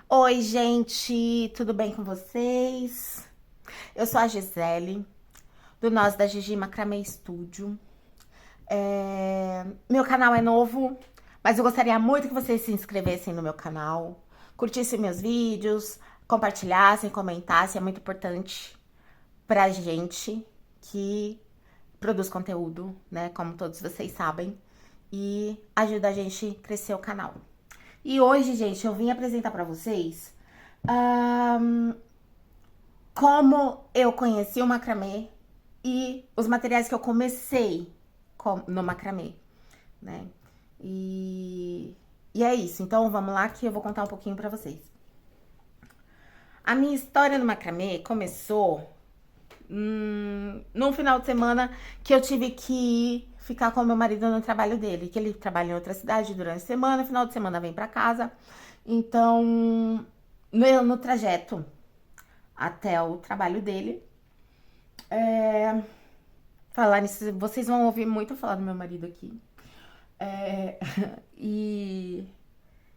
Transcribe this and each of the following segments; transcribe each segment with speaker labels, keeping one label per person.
Speaker 1: Oi, gente, tudo bem com vocês? Eu sou a Gisele, do Nós da Gigi Macramê Studio. Meu canal é novo, mas eu gostaria muito que vocês se inscrevessem no meu canal, curtissem meus vídeos, compartilhassem, comentassem. É muito importante pra gente que produz conteúdo, né? Como todos vocês sabem, e ajuda a gente a crescer o canal. E hoje, gente, eu vim apresentar pra vocês ahn, como eu conheci o macramê e os materiais que eu comecei no macramê, né? E é isso. Então vamos lá que eu vou contar um pouquinho pra vocês. A minha história no macramê começou num final de semana que eu tive que ficar com meu marido no trabalho dele, que ele trabalha em outra cidade durante a semana, final de semana vem pra casa. Então, no trajeto até o trabalho dele, falar nisso, vocês vão ouvir muito falar do meu marido aqui. É, e,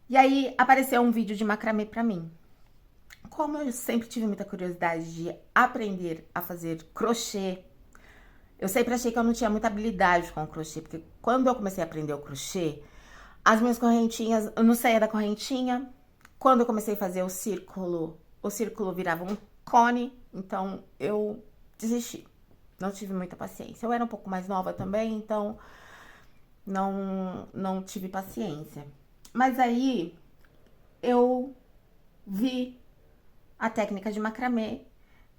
Speaker 1: e aí apareceu um vídeo de macramê pra mim. Como eu sempre tive muita curiosidade de aprender a fazer crochê, eu sempre achei que eu não tinha muita habilidade com o crochê, porque quando eu comecei a aprender o crochê, as minhas correntinhas, eu não saía da correntinha. Quando eu comecei a fazer o círculo virava um cone, então eu desisti. Não tive muita paciência. Eu era um pouco mais nova também, então não tive paciência. Mas aí eu vi a técnica de macramê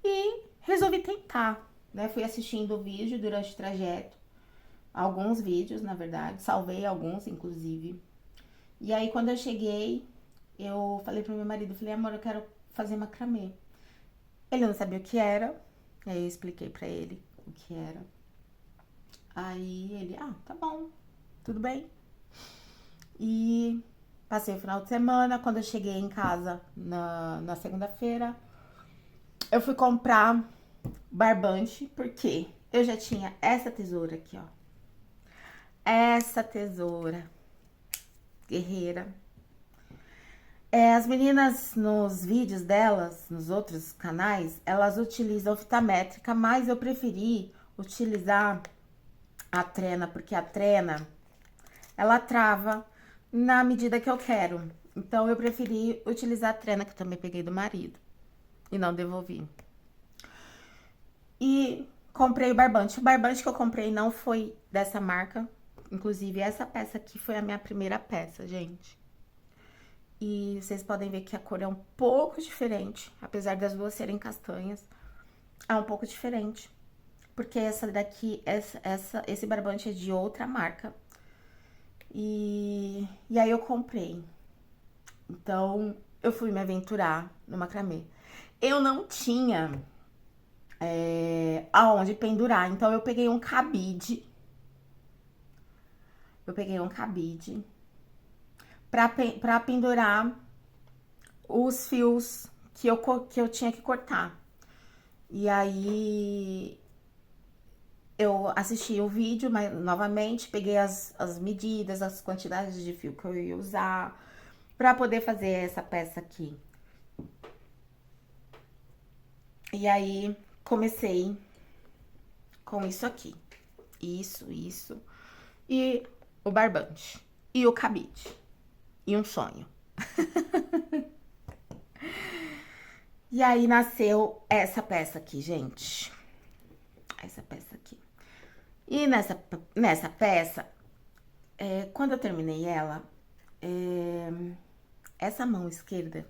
Speaker 1: e resolvi tentar, né? Fui assistindo o vídeo durante o trajeto, alguns vídeos, na verdade, salvei alguns, inclusive. E aí, quando eu cheguei, eu falei pro meu marido, falei, amor, eu quero fazer macramê. Ele não sabia o que era, aí eu expliquei pra ele o que era. Aí ele, tá bom, tudo bem. E passei o final de semana. Quando eu cheguei em casa na segunda-feira, eu fui comprar barbante, porque eu já tinha essa tesoura aqui, ó. Essa tesoura guerreira. As meninas, nos vídeos delas, nos outros canais, elas utilizam fita métrica, mas eu preferi utilizar a trena, porque a trena, ela trava na medida que eu quero. Então, eu preferi utilizar a trena, que eu também peguei do marido, e não devolvi. E comprei o barbante. O barbante que eu comprei não foi dessa marca. Inclusive, essa peça aqui foi a minha primeira peça, gente. E vocês podem ver que a cor é um pouco diferente, apesar das duas serem castanhas. É um pouco diferente, porque essa daqui, esse barbante é de outra marca. E aí eu comprei. Então, eu fui me aventurar no macramê. Eu não tinha aonde pendurar, então eu peguei um cabide. Eu peguei um cabide pra pendurar os fios que eu tinha que cortar. E aí eu assisti o vídeo mas, novamente, peguei as medidas, as quantidades de fio que eu ia usar pra poder fazer essa peça aqui. E aí comecei com isso aqui. Isso. E o barbante. E o cabide. E um sonho. E aí nasceu essa peça aqui, gente. Essa peça aqui. E nessa peça, quando eu terminei ela, essa mão esquerda,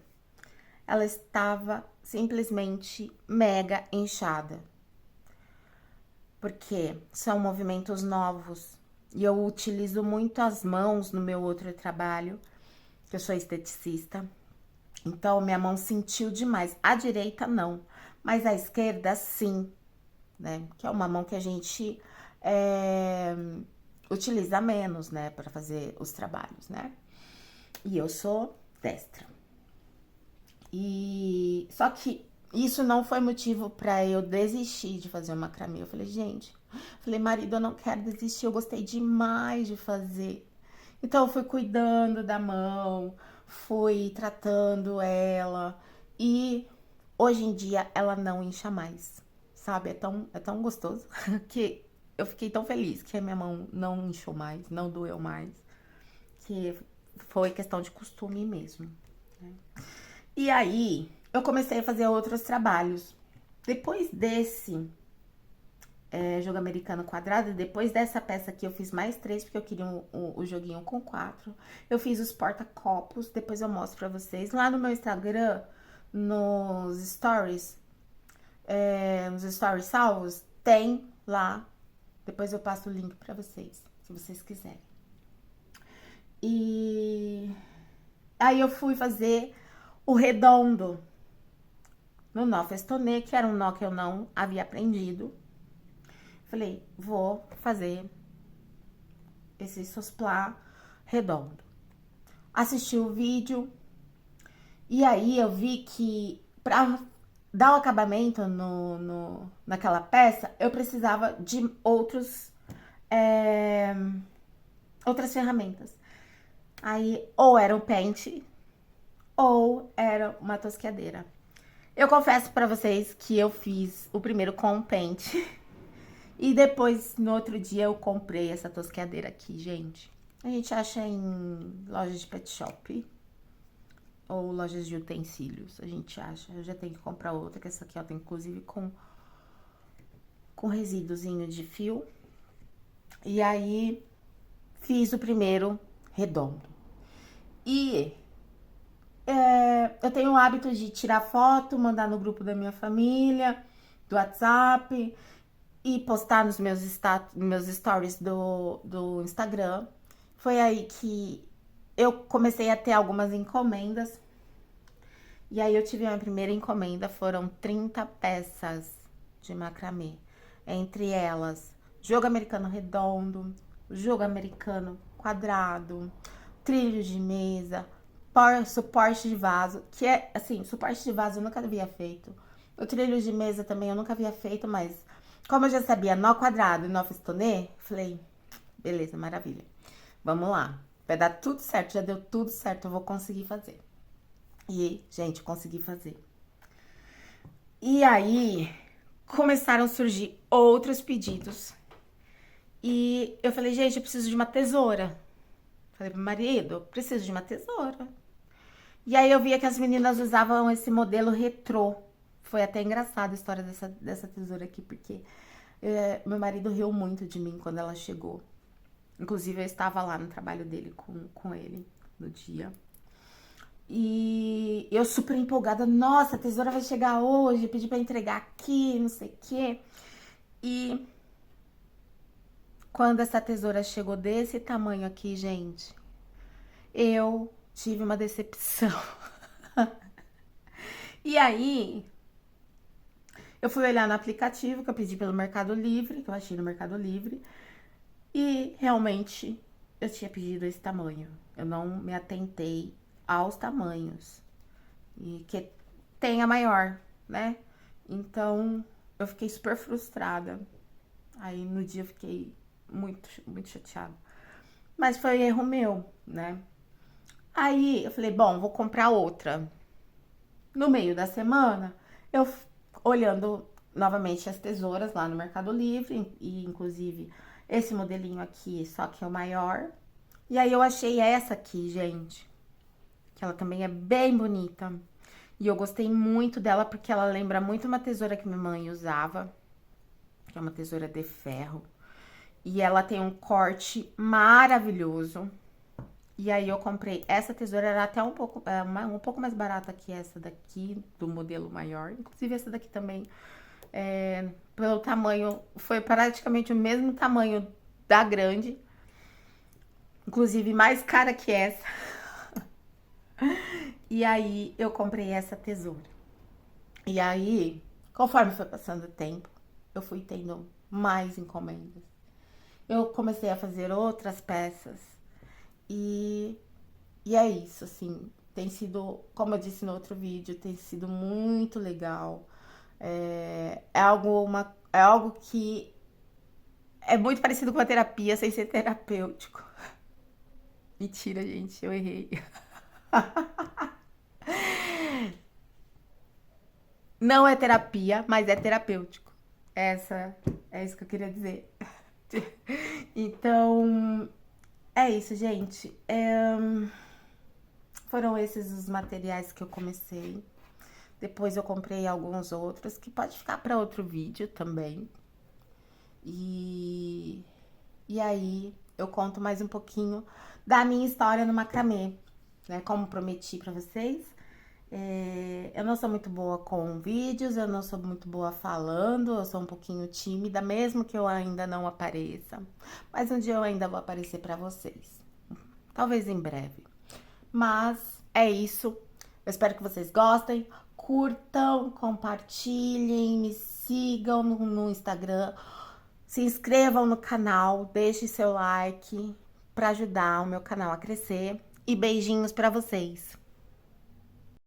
Speaker 1: ela estava simplesmente mega inchada. Porque são movimentos novos. E eu utilizo muito as mãos no meu outro trabalho, que eu sou esteticista. Então, minha mão sentiu demais. A direita, não. Mas a esquerda, sim. Né? Que é uma mão que a gente utiliza menos, né? Para fazer os trabalhos, né? E eu sou destra. E só que isso não foi motivo para eu desistir de fazer o macramê. Eu falei, gente, marido, eu não quero desistir, eu gostei demais de fazer. Então eu fui cuidando da mão, fui tratando ela e hoje em dia ela não incha mais, sabe? É tão gostoso que eu fiquei tão feliz que a minha mão não inchou mais, não doeu mais, que foi questão de costume mesmo, né? E aí eu comecei a fazer outros trabalhos. Depois desse jogo americano quadrado, depois dessa peça aqui eu fiz mais 3, porque eu queria o joguinho com 4. Eu fiz os porta-copos, depois eu mostro pra vocês. Lá no meu Instagram, nos stories, nos stories salvos, tem lá. Depois eu passo o link pra vocês, se vocês quiserem. E aí eu fui fazer o redondo no nó festonê, que era um nó que eu não havia aprendido. Falei, vou fazer esse sosplá redondo. Assisti o vídeo e aí eu vi que para dar o acabamento naquela peça, eu precisava de outras ferramentas. Aí, ou era o pente, ou era uma tosqueadeira. Eu confesso para vocês que eu fiz o primeiro com o pente. E depois, no outro dia, eu comprei essa tosqueadeira aqui, gente. A gente acha em lojas de pet shop ou lojas de utensílios, a gente acha. Eu já tenho que comprar outra, que essa aqui, ó, tem inclusive com resíduozinho de fio. E aí, fiz o primeiro redondo. E eu tenho o hábito de tirar foto, mandar no grupo da minha família, do WhatsApp e postar nos meus stories do Instagram. Foi aí que eu comecei a ter algumas encomendas. E aí eu tive a minha primeira encomenda, foram 30 peças de macramê. Entre elas, jogo americano redondo, jogo americano quadrado, trilho de mesa, suporte de vaso, que é, assim, suporte de vaso eu nunca havia feito. O trilho de mesa também eu nunca havia feito, mas como eu já sabia nó quadrado e nó festonê, falei, beleza, maravilha. Vamos lá, vai dar tudo certo, já deu tudo certo, eu vou conseguir fazer. E, gente, consegui fazer. E aí, começaram a surgir outros pedidos. E eu falei, gente, eu preciso de uma tesoura. Falei pro marido, preciso de uma tesoura. E aí eu via que as meninas usavam esse modelo retrô. Foi até engraçado a história dessa tesoura aqui, porque meu marido riu muito de mim quando ela chegou. Inclusive, eu estava lá no trabalho dele com ele no dia. E eu super empolgada, nossa, a tesoura vai chegar hoje, pedi pra entregar aqui, não sei o quê. E quando essa tesoura chegou desse tamanho aqui, gente, eu tive uma decepção. E aí, eu fui olhar no aplicativo que eu pedi pelo Mercado Livre, que eu achei no Mercado Livre, e realmente eu tinha pedido esse tamanho. Eu não me atentei aos tamanhos. E que tem a maior, né? Então, eu fiquei super frustrada. Aí, no dia, eu fiquei muito, muito chateada. Mas foi erro meu, né? Aí, eu falei, bom, vou comprar outra. No meio da semana, eu olhando novamente as tesouras lá no Mercado Livre, e inclusive esse modelinho aqui, só que é o maior. E aí, eu achei essa aqui, gente, que ela também é bem bonita. E eu gostei muito dela porque ela lembra muito uma tesoura que minha mãe usava, que é uma tesoura de ferro. E ela tem um corte maravilhoso. E aí eu comprei essa tesoura, era até um pouco mais barata que essa daqui, do modelo maior. Inclusive essa daqui também, pelo tamanho, foi praticamente o mesmo tamanho da grande. Inclusive mais cara que essa. E aí eu comprei essa tesoura. E aí, conforme foi passando o tempo, eu fui tendo mais encomendas. Eu comecei a fazer outras peças. E é isso, assim, tem sido, como eu disse no outro vídeo, tem sido muito legal. É algo que é muito parecido com a terapia, sem ser terapêutico. Mentira, gente, eu errei. Não é terapia, mas é terapêutico. É isso que eu queria dizer. Então, é isso, gente. Foram esses os materiais que eu comecei. Depois eu comprei alguns outros que pode ficar para outro vídeo também. E aí eu conto mais um pouquinho da minha história no macramê, né? Como prometi para vocês. Eu não sou muito boa com vídeos, eu não sou muito boa falando, eu sou um pouquinho tímida, mesmo que eu ainda não apareça. Mas um dia eu ainda vou aparecer para vocês. Talvez em breve. Mas é isso. Eu espero que vocês gostem. Curtam, compartilhem, me sigam no Instagram. Se inscrevam no canal, deixe seu like para ajudar o meu canal a crescer. E beijinhos para vocês.